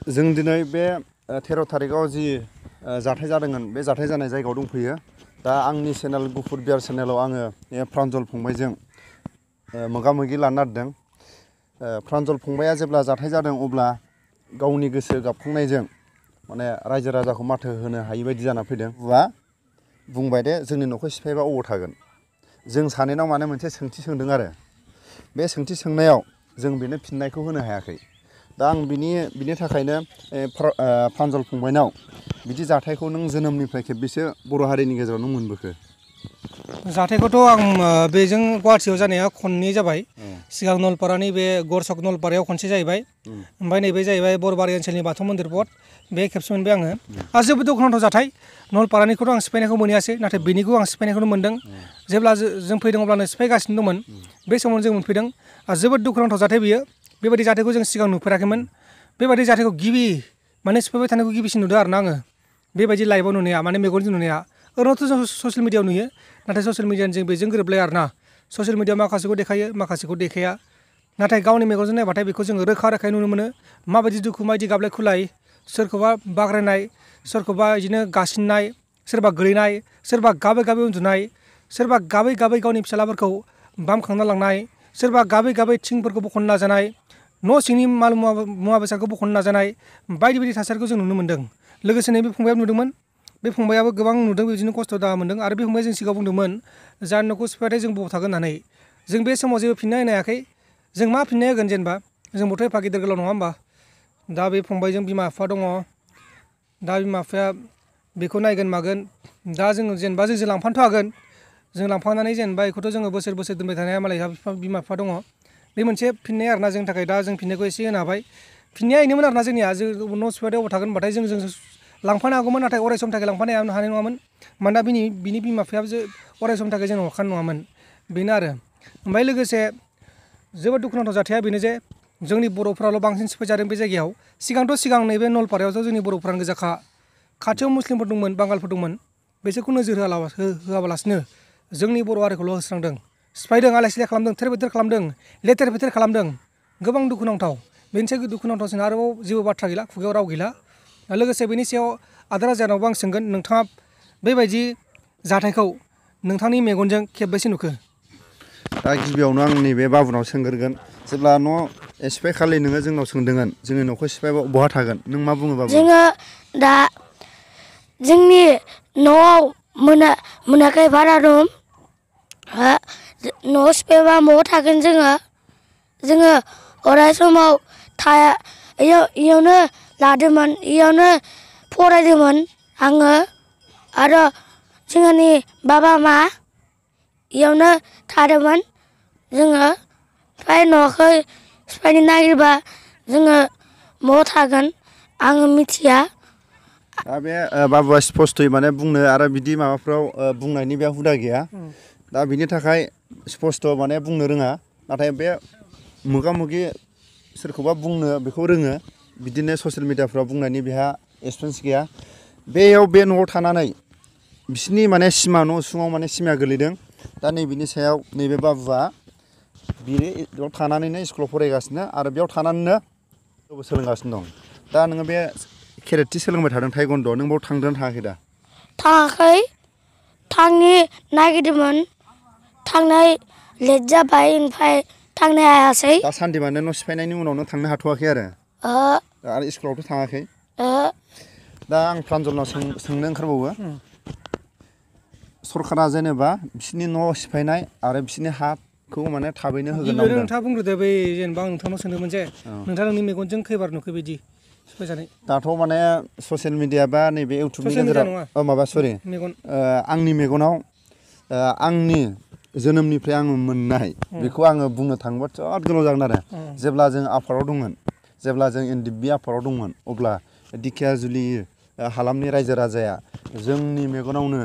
जों दिनै बे 13 थारिखआव जि जाथाय जादोंमोन बे जाथाय जानाय जायगायाव दंफैयो। दा आंनि चेनेल गुफुर बियार चेनेलाव आङो प्रान्जल फंबायजों मोगा मोगि लानो नागिरदों। प्रान्जल फंबाया जेब्ला जाथाय जादों अब्ला गावनि गोसो गाबखांनायजों माने रायजो राजाखौ माथो होनो हायि बायदि जाना फैदों। बुंबाय दे जोंनि न'खौ सिफायबा अबाव थागोन। जों सानैनाव माने मोनसे सोंथि सोंदों आरो बे सोंथि सोंनायाव जों बेनो फिननायखौ होनो हायाखै। दा आं बिनि थाखायनो प्रान्जल फंबायनाव बिदि जाथायखौ नों जोनोमनिफ्राय खेबबेसो बर' हारिनि गेजेराव नों मोनबोखो? जाथायखौथ' आं बेजों गुवाहाटियाव जानाया खननै जाबाय। सिगां नलपारानि बे गरसक नलपारायाव खनसे जाहैबाय। ओमफ्राय नैबे जाहैबाय बरबारि ओनसोलनि बाथौ मन्दिर बध बे खेबसे मोनबाय आङो। आरो जोबोद दुखुनांथाव जाथाय। नलपारानिखौथ' आं सिफायनायखौ मोनहैयासै, नाथाय बेनिखौ आं सिफायनायखौनो मोन्दों। जेब्ला जों फैदों अब्लानो सिफायगासिनो दंमोन। बे समावनो जों मोनफैदों। आरो जोबोद दुखुनांथाव जाथाय बियो। बेबायदि जाथायखौ जों सिगां नुफेराखैमोन। बेबायदि जाथायखौ माने सिफायबाय थानायखौ गिबिसिन नुदों आरोना आङो। बेबायदि लाइभआव नुनाया माने मेगनजों नुनाया। ओरैनोथ' जों ससियेल मिडियायाव नुयो, नाथाय ससियेल मिडियानि जों बेजों गोरोबलाया आरोना। ससियेल मिडियायाव माखासेखौ देखायो, माखासेखौ देखाया। नाथाय गावनि मेगनजों नायबाथाय बेखौ जोङो रोखा रोखायै नुनो मोनो। माबायदि दुखु, माबायदि गाबलाय खुलाय, सोरखौबा बाग्रायनाय, सोरखौबा बिदिनो गासिननाय, सोरबा गोलैनाय, सोरबा गाबै गाबै उन्दुनाय, सोरबा गाबै गाबै गावनि फिसालाफोरखौ बामखांना लांनाय, सोरबा गाबै गाबै थिंफोरखौ बख'नो नाजानाय, न' सिंनि माल मुवा बेसादखौ बख'नो नाजानाय, बायदि बायदि थासारिखौ जों नुनो मोन्दों। लोगोसेनो बे फंबायाबो नुदोंमोन। बे फंबायाबो गोबां नुदों, बिदिनो खस्थ' दाहा मोन्दों। आरो बे फंबाया जों सिगाङाव बुंदोंमोन जाहानि न'खौ सिफायबाथाय जों बबाव थागोन होननानै। जों बे समाव जेबो फिननाय होनो हायाखै। जों मा फिननाय होगोन जेनेबा? जोंबोथ' एफा गिदिर गोलाव नङा होमबा? दा बे फंबायजों बिमा बिफा दङ। दा बिमा बिफाया बेखौ नायगोन मागोन। दा जोङो जेनेबा जोंजों लांफानोथ' हागोन। जों लांफानानै जेनेबा बेखौथ' जोङो बोसोर बोसोर दोनबाय थानो हाया, मालाय बिमा बिफा दङ। बे मोनसे फिननाय आरोना जोंनि थाखाय। दा जों फिननायखौ एसे होनो हाबाय। फिननाया बेनोमोन आरोना जोंनिया, जों न' सिफायबाथाय अबाव थागोन होनबाथाय जों लांफानो हागौमोन, नाथाय अराय समनि थाखाय लांफानो हानाय नङामोन। मानोना बिनि बिमा बिफायाबो अराय समनि थाखाय जोंनाव हरखानाय नङामोन। बेनो आरो। ओमफ्राय लोगोसे जोबोद दुखुनांथाव जाथाया बेनो जे जोंनि बर'फ्राल' बांसिन सिफायजादों बे जायगायाव। सिगां नैबे नलपारायावथ' जोंनि बर'फ्रानो गोजाखा। खाथियाव मुस्लिमफोर दंमोन, बांगालफोर दंमोन। बिसोरखौ नोजोर होआबालासिनो जोंनि बर' हारिखौल' होस्रांदों, सिफायदों, आलाय सिलाय खालामदों, थेर बेथेर खालामदों, लेथेर फेथेर खालामदों। गोबां दुखुनांथाव। बेनिसाय दुखुनांथावसिन आरोबाव जेबो बाथ्रा गैला, खुगायाव राव गैला। लोगोसे बेनि सायाव आदा राजानावबो आं सोंगोन, नोंथाङा बेबायदि जाथायखौ नोंथांनि मेगनजों खेबबेसे नुखो? दा गिबियावनो आं नैबे बाबुनाव सोंग्रोगोन। जेब्ला न' सिफायखालि नोङो जोंनाव सोंदोंमोन जोंनि न'खौ सिफायबा बहा थागोन, नों मा बुङो बाबु? जोङो दा जोंनि न'आव मोनाखै भारा रुम। न' सिफायबा बहा थागोन जोङो? जोङो अराय समाव इयावनो लादोंमोन, इयावनो फरायदोंमोन आङो। आरो जोंहानि बाबा मा इयावनो थादोंमोन जोङो। ओमफ्राय न'खौ सिफायनो नागिरबा जोङो बहा थागोन आङो मिथिया। दा बे बाबुआ स्पस्थ'यै माने बुंनो आरो बिदि माबाफ्राव बुंनायनि बे हुदा गैया। दा बिनि थाखाय स्पस्त' माने बुंनो रोङा। नाथाय बे मोगा मोगि सोरखौबा बुंनो बेखौ रोङो। बिदिनो ससियेल मिडियाफ्राव बुंनायनि बेहा एक्सपिरियेन्स गैया। बेयाव बे न'आव थानानै बिसिनि माने सिमा न' उसुङाव माने सिमाया गोलैदों। दा नैबेनि सायाव नैबे बाबुआ बेयाव थानानैनो स्कुलाव फरायगासिनो आरो बेयाव थानानैनो सोलोंगासिनो दं। दा नोङो बे केरेटि सोलोंबाय थादों थाइगन्द', नों बाव थांदोंना थाङाखै दा? थाङाखै। थांनो नागिरदोंमोन, थांनाय लेट जाबाय, ओमफ्राय थांनो हायासै। दासान्दि माने न' सिफायनायनि उनाव नों थांनो हाथ'वाखै आरो स्कुलावथ' थाङाखै? दा आं प्रान्जलनाव सोंनो ओंखारबावो। सरकारा जेनेबा बिसोरनि न' सिफायनाय आरो बिसोरनि हाखौ माने थाबैनो होगोन होनना बुंदों। नोंथाङा बुंग्रोदो, बै जेनेबा आं नोंथांनाव सोंदोंमोन जे नोंथाङा नोंनि मेगनजों खैबार नुखो बिदि सिफायजानाय? दाथ' माने ससियेल मिडिया बा नैबे इउटुबनि ससियेल मिडिया गेजेराव नङा, मेगन। आंनि मेगनाव आंनि जोनोमनिफ्राय आङो मोननाय बेखौ आङो बुंनो थाङोबा जोबोद गोलाव जागोन आरो। जेब्ला जों आफादाव दंमोन, जेब्ला जों NDP आफादाव दंमोन, अब्ला दिखियाजुलि हालामनि रायजो राजाया जोंनि मेगनावनो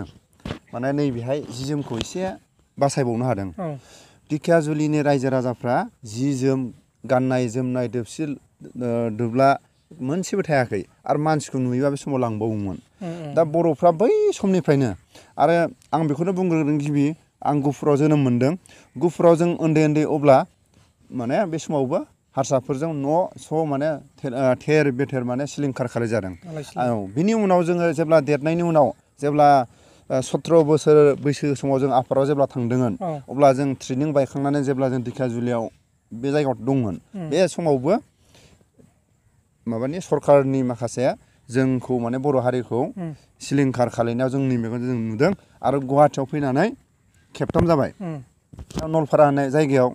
माने नैबेहाय जि जोमखौ एसे बासायबावनो हादों। दिखियाजुलिनि रायजो राजाफ्रा जि जोम गाननाय जोमनाय दोबसि दोबला मोनसेबो थायाखै आरो मानसिखौ नुयोबा बे समाव लांबावोमोन। दा बर'फ्रा बै समनिफ्रायनो, आरो आं बेखौनो बुंग्रोदों गिबि, आं गुफुराव जोनोम मोन्दों। गुफुराव जों उन्दै उन्दै अब्ला माने बे समावबो हारसाफोरजों न' स' माने थेर बेथेर माने सिलिंखार खालामजादों। औ बिनि उनाव जोङो जेब्ला देरनायनि उनाव जेब्ला 17 बोसोर बैसो समाव जों आफादाव जेब्ला थांदोंमोन अब्ला जों ट्रेनिं बायखांनानै जेब्ला जों दिखियाजुलियाव बे जायगायाव दंमोन बे समावबो माबानि सरकारनि माखासे जोंखौ माने बर' हारिखौ सिलिंखार खालामनायाव जोंनि मेगनजों जों नुदों आरो गुवाहाटियाव फैनानै खेबथाम जाबाय नलपारा होननाय जायगायाव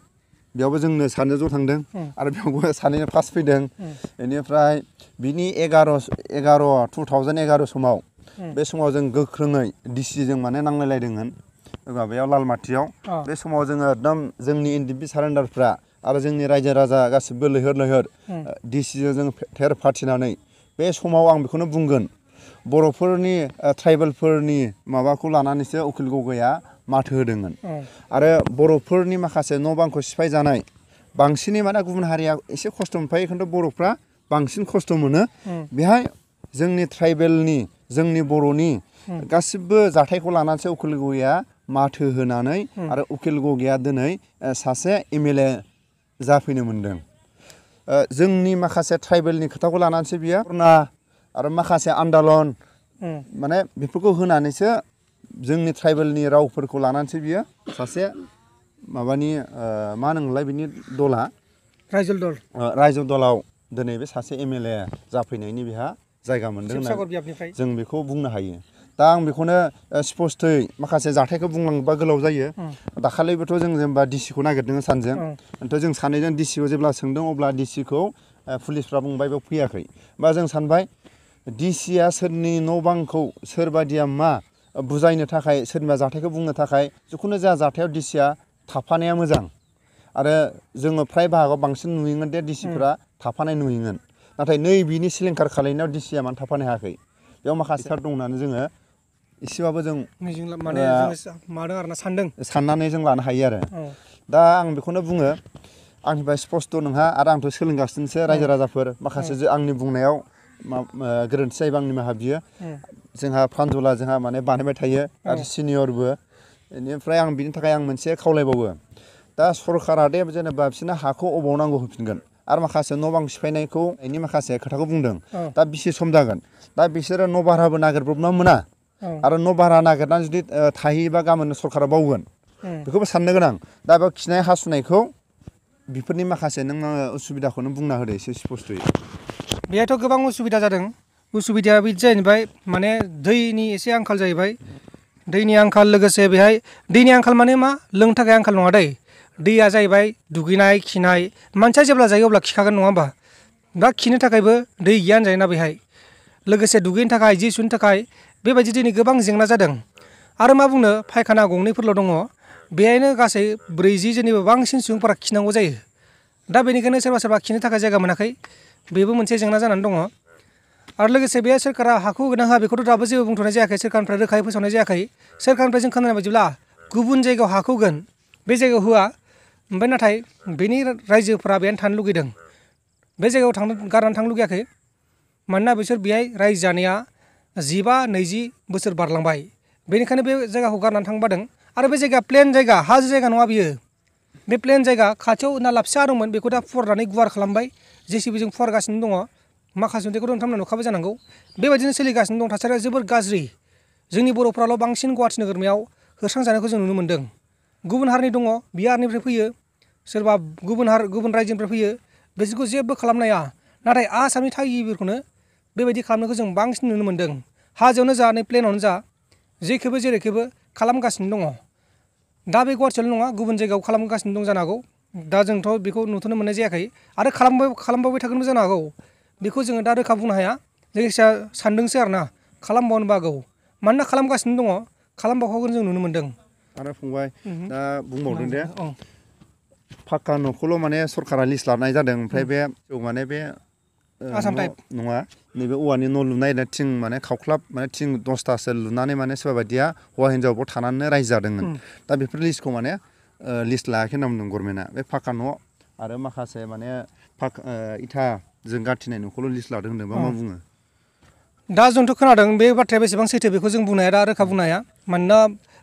बेयावबो जोंनो सानैजों ज' थांदों आरो बेयावबो सानैजों फार्स्ट फैदों बेनिफ्राय बिनि 2011 समाव बे समाव जों गोख्रोङै डिसिजों माने नांलायलायदोंमोन माबायाव लालमाथियाव बे समाव जोङो एकदम जोंनि एनडिएफबि सारेन्डारफ्रा आरो जोंनि रायजो राजा गासिबो लैहोर लैहोर डिसिजों जों थेर फाथिनानै बे समाव आं बेखौनो बुंगोन बर'फोरनि ट्राइबेलफोरनि माबाखौ लानानैसो उकिल गगैया माथो होदोंमोन आरो बर'फोरनि माखासे न' बांखौ सिफाय जानाय बांसिनै माने गुबुन हारिया एसे खस्थ' मोनफायो खिन्थु बर'फ्रा बांसिन खस्थ' मोनो बेहाय जोंनि ट्राइबेलनि जोंनि बर'नि गासिबो जाथायखौ लानानैसो उकिल गगैया माथो होनानै आरो उकिल गगैया दिनै सासे एमएलए जाफैनो मोनदों जोंनि माखासे ट्राइबेलनि खोथाखौ लानानैसो बियो आरो माखासे आन्दलन माने बेफोरखौ होनानैसो जोंनि ट्राइबेलनि रावफोरखौ लानानैसो बियो सासे माबानि मा होनोमोनलाय बिनि दला रायजो दलाव दिनै बे सासे एमएलए जाफैनायनि बेहा जायगा मोनदों होननानै जों बेखौ बुंनो हायो दा आं बेखौनो स्पस्थयै माखासे जाथायखौ बुंलांबा गोलाव जायो दाखालिबोथ' जों जेनेबा डिसिखौ नागिरदों सानजों ओमफ्राय जों सानैजों डिसिखौ जेब्ला सोंदों अब्ला डिसिखौ पुलिसफ्रा बुंबाय बेयाव फैयाखै बा जों सानबाय डिसिया सोरनि न' बांखौ सोरबादिया मा बुजायनो थाखाय सोरनिबा जाथायखौ बुंनो थाखाय जिखुनु जाया जाथायाव डिसिया थाफानाया मोजां आरो जोङो फ्राय बाहागोआव बांसिन नुयोमोन दे डिसिफ्रा थाफानाय नुयोमोन नाथाय नै बिनि सिलिंखार खालायनायाव डिसिया मानो थाफानो हायाखै बेयाव माखासे दं होननानै जोङो एसेबाबो जों साननानै जों लानो हायो आरो दा आं बेखौनो बुङो आंनिफ्राय स्पस्त' नङा आरो आंथ' सोलोंगासिनोसो रायजो राजाफोर माखासे आंनि बुंनायाव गोरोन्थि जायोबा आंनि निमाहा बियो जोंहा प्रान्जला जोंहा माने बानायबाय थायो आरो सिनियरबो बेनिफ्राय आं बिनि थाखाय आं मोनसे खावलायबावो दा सरकारा दे जेनेबा बिसोरनो हाखौ अबाव नांगौ होफिनगोन आरो माखासे न' बां सिफायनायखौ बेनि माखासे खोथाखौ बुंदों दा बेसे सम जागोन दा बिसोरो न' भाराबो नागिरब्रबना मोना आरो न' भारा नागिरनानै जुदि थाहैयोबा गाबोन सरकारा बावगोन बेखौबो साननो गोनां दा बेयाव खिनाय हासुनायखौ बेफोरनि माखासे नों उसुबिदाखौनो बुंना होदो एसे स्पस्थ'यै बेहायथ' गोबां उसुबिदा जादों उसुबिदाया बिदि जाहैबाय माने दैनि एसे आंखाल जाहैबाय दैनि आंखाल लोगोसे बेहाय दैनि आंखाल माने मा लोंनो थाखाय आंखाल नङा दै दैया जाहैबाय दुगैनाय खिनाय मानसिया जेब्ला जायो अब्ला खिखागोन नङा होमबा दा खिनो थाखायबो दै गैया होनजायोना बेहाय लोगोसे दुगैनो थाखाय जि सुनो थाखाय बेबायदि दिनै गोबां जेंना जादों आरो मा बुंनो फायखाना गंनैफोरल' दङ बेहायनो गासै 40 जोननिबो बांसिन सुबुंफोरा खिनांगौ जायो दा बेनिखायनो सोरबा सोरबा खिनो थाखाय जायगा मोनाखै बेबो मोनसे जेंना जानानै दङ आरो लोगोसे बे सोरखारा हाखौ होगोन होआ बेखौथ' दाबो जेबो बुंथ'नाय जायाखै सोरखारनिफ्राय रोखायै फोसावनाय जायाखै सोरखारनिफ्राय जों खोनानाय बायदिब्ला गुबुन जायगायाव हाखौ होगोन बे जायगायाव होआ ओमफ्राय नाथाय बेनि रायजोफोरा बेहायनो थानो लुगैदों बे जायगायाव गारनानै थांनो लुगैयाखै मानोना बिसोर बेहाय रायजो जानाया 15-20 बोसोर बारलांबाय बेनिखायनो बे जायगाखौ गारनानै थांनो बादों आरो बे जायगाया प्लेन जायगा हाजो जायगा नङा बियो बे प्लेन जायगा खाथियाव नाला फिसा दंमोन बेखौ दा फुवारनानै गुवार खालामबाय जेसिबिजों फुवारगासिनो दङ माखासे नुथायखौ नोंथांमोना नुखाबाय जानांगौ बेबायदिनो सोलिगासिनो दं थासारिया जोबोर गाज्रि जोंनि बर'फ्राल' बांसिन गुवाहाटि नोगोरमायाव होस्रांजानायखौ जों नुनो मोन्दों गुबुन हारिनि दङ बिहारनिफ्राय फैयो सोरबा गुबुन रायजोनिफ्राय फैयो बिसोरखौ जेबो खालामनो हाया नाथाय आसामनि थागिबिफोरखौनो बेबायदि खालामनायखौ जों बांसिन नुनो मोन्दों हाजोआवनो जा नै प्लेनावनो जा जेखैबो जेरैखैबो खालामगासिनो दङ दा बे गुवाहाटियावल' नङा गुबुन जायगायाव खालामगासिनो दं जानो हागौ दा जोंथ' बेखौ नुथ'नो मोननाय जायाखै आरो खालामबावबाय थागोनबो जानो हागौ बेखौ जोङो दा रोखा बुंनो हाया जायखिजाया सानदोंसो आरोना खालामबावनोबो हागौ मानोना खालामगासिनो दङ खालामबावखागोन जों नुनो मोन्दों आरो फंबाय दा बुंबावदों दे फाक्का न'खौल' माने सरकारा लिस्ट लानाय जादों ओमफ्राय बे माने बे आसाम टाइप नङा नैबे औवानि न' लुनाय थिं माने खावख्लाब माने थिं 10थासो लुनानै माने सोरबा बायदिया हौवा हिनजावबो थानानै रायजो जादोंमोन दा बेफोर लिस्टखौ माने लिस्ट लायाखै होनना बुंदों गभर्नमेन्टआ बे फाक्का न' आरो माखासे माने इथाजों गाथिनाय न'खौल' लिस्ट लादों होनदोंबा मा बुङो दा जोंथ' खोनादों बे बाथ्राया बेसेबां सैथो बेखौ जों बुंनो हाया दा रोखा बुंनो हाया मानोना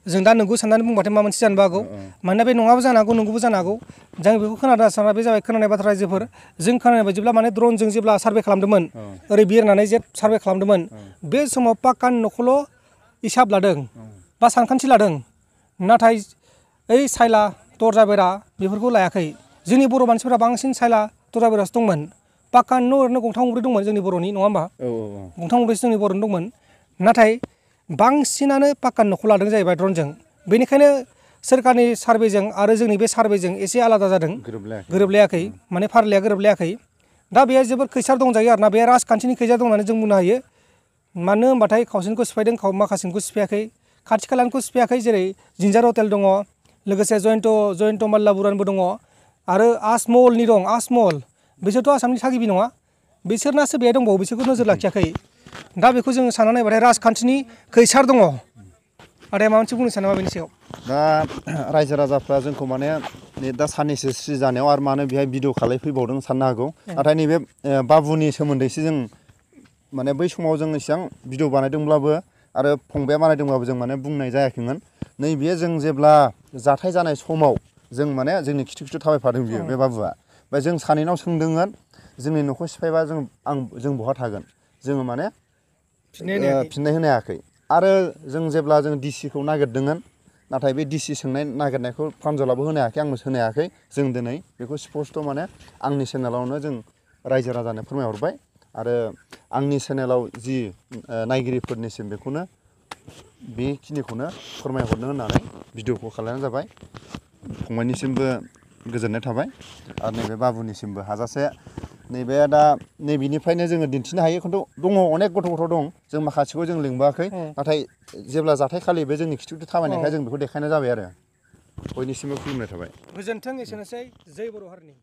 जों दा नोंगौ साननानै बुंबाथाय माबा मोनसे जानोबो हागौ मानोना बे नङाबो जानो हागौ नंगौबो जानो हागौ जों बेखौ खोनादों सारा बे जाबाय खोनानाय बाथ्रा रायजोफोर जों खोनानाय बायदिब्ला माने ड्रनजों जेब्ला सार्भे खालामदोंमोन ओरै बिरनानै जे सार्भे खालामदोंमोन बे समाव पाक्कानि न'खौल' हिसाब लादों बा सानखान्थि लादों नाथाय ओइ सायला दरजा बेरा बेफोरखौ लायाखै जोंनि बर' मानसिफोरा बांसिन सायला दरजा बेरासो दंमोन पाक्कानि न' ओरैनो गंथाम गंब्रै दंमोन जोंनि बर'नि नङा होमबा गंथाम गंब्रैसो जोंनि बर'नि दंमोन नाथाय बांसिनानो पाक्कानि न'खौ लादों जाहैबाय ड्रनजों बेनिखायनो सोरखारनि सार्भेजों आरो जोंनि बे सार्भेजों एसे आलादा जादों गोरोबलायाखै माने फारिलाइया गोरोबलायाखै दा बेयो जोबोद खैसार दंजायो आरोना बे राजखान्थिनि खैसार दं होननानै जों बुंनो हायो मानो होनबाथाय खावसेनिखौ सिफायदों माखासेनिखौ सिफायाखै खाथि खालानिखौ सिफायाखै जेरै जिन्जार हटेल दङ लोगोसे जयन्त माल्ला बुरानबो दङ आरो आजमहलनि दं आजमहल बिसोरथ' आसामनि थागिबि नङा बिसोरनासो बेहाय दंबावो बिसोरखौ नोजोर लाखियाखै दा बेखौ जों सानना नायबाथाय राजखान्थिनि खैसार दङ आदाया माबा मोनसे बुंनो सानो नामा बेनि सायाव दा रायजो राजाफ्रा जोंखौ माने दा साननैसो स्रि जानायाव आरो मानो बेहाय भिडिअ खालायफैबावदों साननो हागौ नाथाय नैबे बाबुनि सोमोन्दैसो जों माने बै समाव जों इसेबां भिडिअ बानायदोंब्लाबो आरो फंबाया बानायदोंब्लाबो जों माने बुंनाय जायाखैमोन नैबे जों जेब्ला जाथाय जानाय समाव जों माने जोंनि खिथु खिथु थाबायफादों बियो बे बाबुआ ओमफ्राय जों सानैनाव सोंदोंमोन जोंनि न'खौ सिफायबा जों बहा थागोन जोङो माने फिननाय होनो हायाखै आरो जों जेब्ला जों डिसिखौ नागिरदोंमोन नाथाय बे डिसि सोंनाय नागिरनायखौ प्रान्जलाबो होनो हायाखै आंबो होनो हायाखै जों दिनै बेखौ स्पस्ट' माने आंनि चेनेलावनो जों रायजो राजानो फोरमायहरबाय आरो आंनि चेनेलाव जि नायगिरिफोरनिसिम बेखौनो बेखिनिखौनो फोरमायहरनो होननानै भिडिअखौ खालामनाय जाबाय फंबायनिसिमबो गोजोननाय थाबाय आरो नैबे बाबुनिसिमबो हाजासे नैबे दा नैबेनिफ्रायनो जोङो दिन्थिनो हायो खिन्थु दङ अनेक गथ' दं जों माखासेखौ जों लिंबोआखै नाथाय जेब्ला जाथाय खालि बे जोंनि खिथु खिथु थाबायनायखाय जों बेखौ देखायनाय जाबाय आरो बयनिसिमबो खुलुमनाय थाबाय गोजोन्थों एसेनोसै जै बर' हारिनि